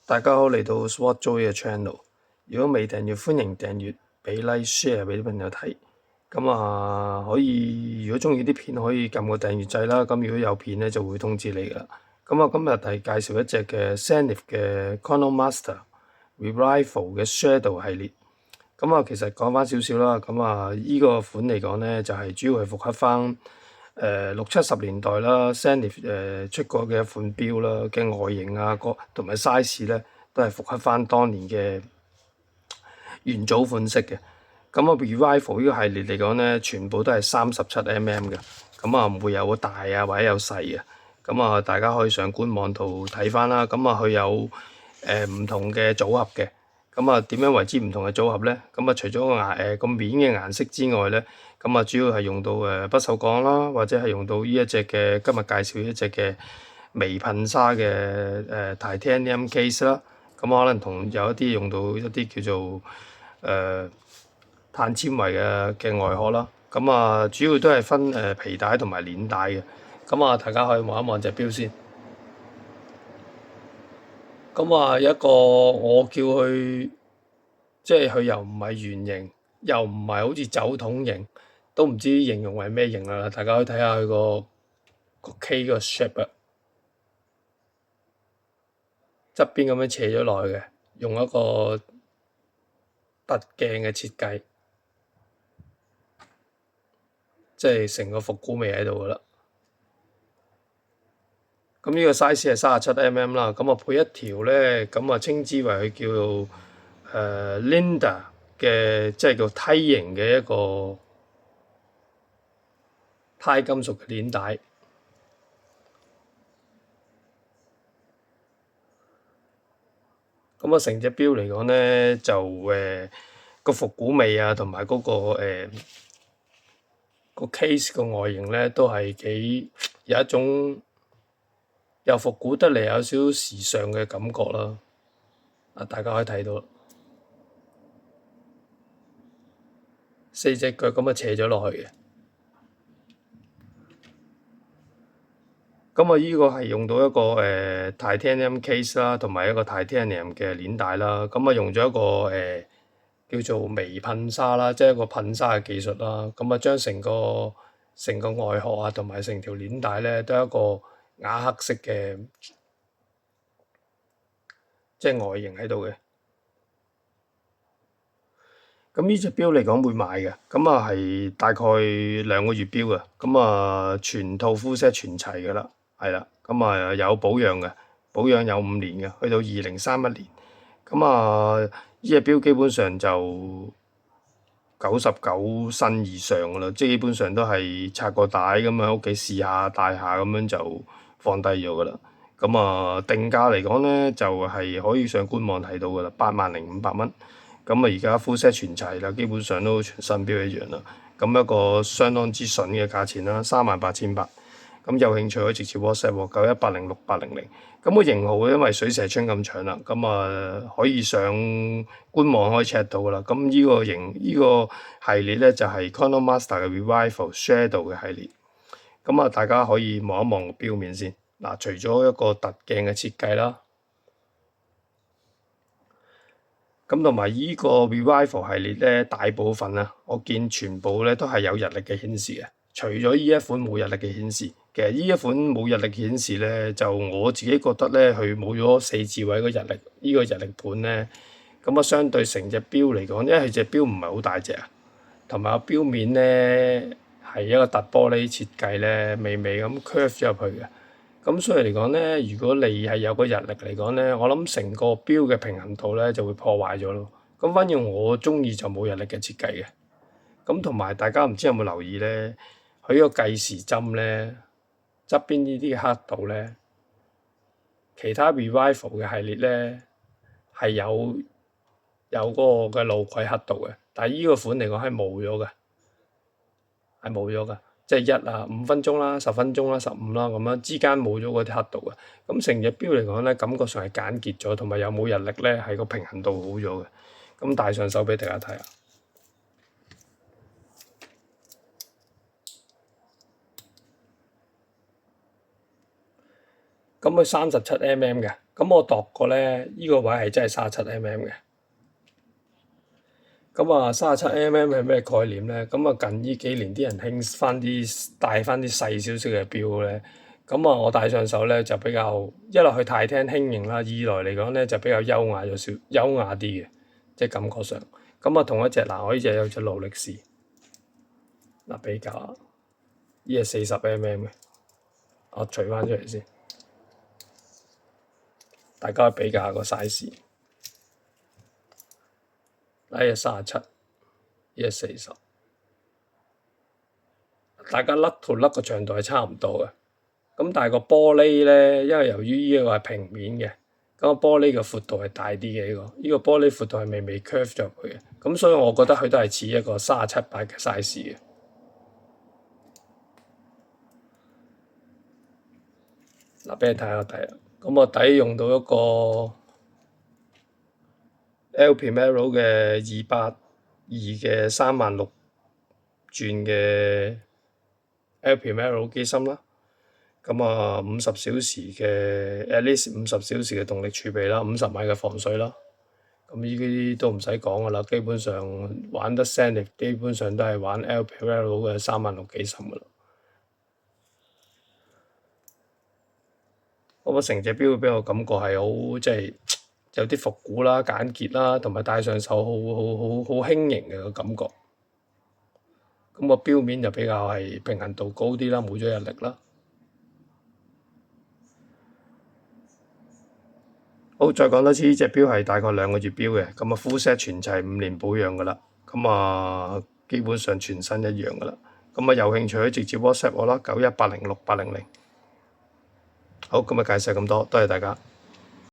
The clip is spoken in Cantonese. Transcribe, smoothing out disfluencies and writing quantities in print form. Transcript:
大家好，嚟到 Sword Joy 嘅 channel。如果未訂閱，歡迎訂閱，俾 like share 俾啲朋友睇。咁可以如果中意啲片，可以撳個訂閱掣啦。咁如果有片咧，就會通知你噶啦。咁今日係介紹一隻嘅 Zenith 嘅 Chronomaster Revival 嘅 Shadow 系列。其實講翻少少啦。依個款嚟講咧，就係主要係復刻翻60-70年代啦 Zenith 出過嘅一款錶啦嘅外形啊，同埋 size 咧都係復刻翻當年嘅元祖款式嘅。Revival 呢個系列嚟講咧，全部都係37mm 嘅，唔會有大啊或者有細嘅。大家可以上官網度睇翻啦。佢有唔同嘅組合嘅。點樣為之唔同嘅組合咧？除咗個面嘅顏色之外咧，主要係用到不鏽鋼啦，或者係用到呢一隻嘅今日介紹一隻嘅微噴砂嘅Titanium case 啦。可能同有一啲用到一啲叫做碳纖維嘅外殼啦。主要都係分皮帶同埋鏈帶嘅。大家可以望一望隻錶先。有一個我叫佢，即係佢又唔係圓形，又唔係好似酒桶形，都唔知形容為咩形啦。大家可以睇下佢個 K 個 shape 啊，側邊咁樣斜咗落去嘅，用一個凸鏡嘅設計，即係成個復古味喺度噶啦。呢個 size 係37mm啦。配一條咧，稱之為佢叫做Linda 嘅，即係叫梯形嘅一個鈦金屬嘅鏈帶。成隻錶嚟講咧，就個復古味啊，同埋嗰個 case 個外形咧，都係幾有一種又復古得嚟，有少少時尚嘅感覺啦。大家可以睇到四隻腳斜咗落去嘅。依個係用到一個Titanium case 啦，同埋一個 Titanium 嘅鏈帶啦。用咗一個叫做微噴砂啦，即係一個噴砂嘅技術啦。將成個外殼啊，同埋成條鏈帶咧，都係一個啞黑色嘅，即係外形喺度嘅。呢隻錶嚟講會賣嘅，係大概2個月錶嘅，全套 full set 全齊嘅啦，係啦，有保養嘅，保養有5年嘅，去到2031年。呢隻錶基本上就99新以上嘅啦，即係基本上都係拆個帶咁喺屋企試下戴下咁樣就放低咗嘅啦。定價嚟講咧，就係可以上官網睇到嘅啦，80,500蚊。而家 full set 全齊啦，基本上都全新錶一樣啦。一個相當之筍嘅價錢啦，38,800。有興趣可以直接 WhatsApp 我91806800。個型號因為水蛇春咁長啦，可以上官網可以 check 到噶啦。呢個系列咧就係 Chronomaster 嘅 Revival Shadow 嘅系列。大家可以望一望個錶面先。除咗一個凸鏡嘅設計啦。同埋依個 Revival 系列咧，大部分啊，我見全部咧都係有日曆嘅顯示嘅。除咗依一款冇日曆嘅顯示，其實依一款冇日曆顯示咧，就我自己覺得咧，佢冇咗4字位個日曆，依個日曆盤咧，相對成隻錶嚟講，因為佢隻錶唔係好大隻啊，同埋個錶面咧係一個凸玻璃設計咧，微微咁 curve 咗入去嘅。所以嚟講咧，如果你係有個日曆嚟講咧，我諗成個錶嘅平衡度咧就會破壞咗咯。反正我中意就冇日曆嘅設計嘅。同埋大家唔知有冇留意咧，佢呢個計時針咧側邊呢啲刻度咧，其他 Revival 嘅系列咧係有嗰個嘅路軌刻度嘅，但係依個款嚟講係冇咗嘅，係冇咗嘅。即係5分鐘啦、10分鐘啦、15啦咁樣之間冇咗嗰啲刻度嘅。成隻錶嚟講咧，感覺上係簡潔咗，同埋有冇日曆咧係個平衡度好咗嘅。戴上手俾大家睇下。咁佢37mm嘅，咁我度過咧，呢個位係真係37mm嘅。咁啊，37mm係咩概念咧？咁啊，近呢幾年啲人興翻啲帶翻啲細少少嘅錶咧，咁啊，我戴上手咧就比較一來佢太聽輕盈啦，二來嚟講咧就比較優雅啲嘅，即係感覺上。咁啊，同一隻嗱，我呢隻有隻勞力士，嗱比較下，呢係40mm嘅，我除翻出嚟先，大家比較下個 size。呢係37，呢係40，大家甩同甩個長度係差唔多嘅。咁但係個玻璃咧，因為由於呢個係平面嘅，咁個玻璃嘅闊度係大啲嘅呢個玻璃闊度係微 curve 咗佢嘅，咁所以我覺得佢都係似一個37、8嘅 size 嘅。嗱，俾你睇下底啦，咁我底用到一個 L Primero 嘅282嘅36000轉嘅 L Primero 機芯啦。咁啊，50小時嘅 at least 50小時嘅動力儲備啦，50米嘅防水啦。咁呢啲都唔使講噶啦，基本上玩得 Zenith 基本上都係玩 L Primero 嘅36000機芯噶啦。咁啊，成隻錶俾我感覺係好即係有啲復古啦、簡潔啦，同埋戴上手好輕盈嘅個感覺。咁個錶面就比較係平衡度高啲啦，冇咗日曆啦。好，再講多次，呢隻錶係大概2個月錶嘅，咁啊 full set 全齊5年保養噶啦，咁啊基本上全身一樣噶啦，咁啊有興趣可以直接 WhatsApp 我啦，91806800。好，今日介紹咁多，多謝大家。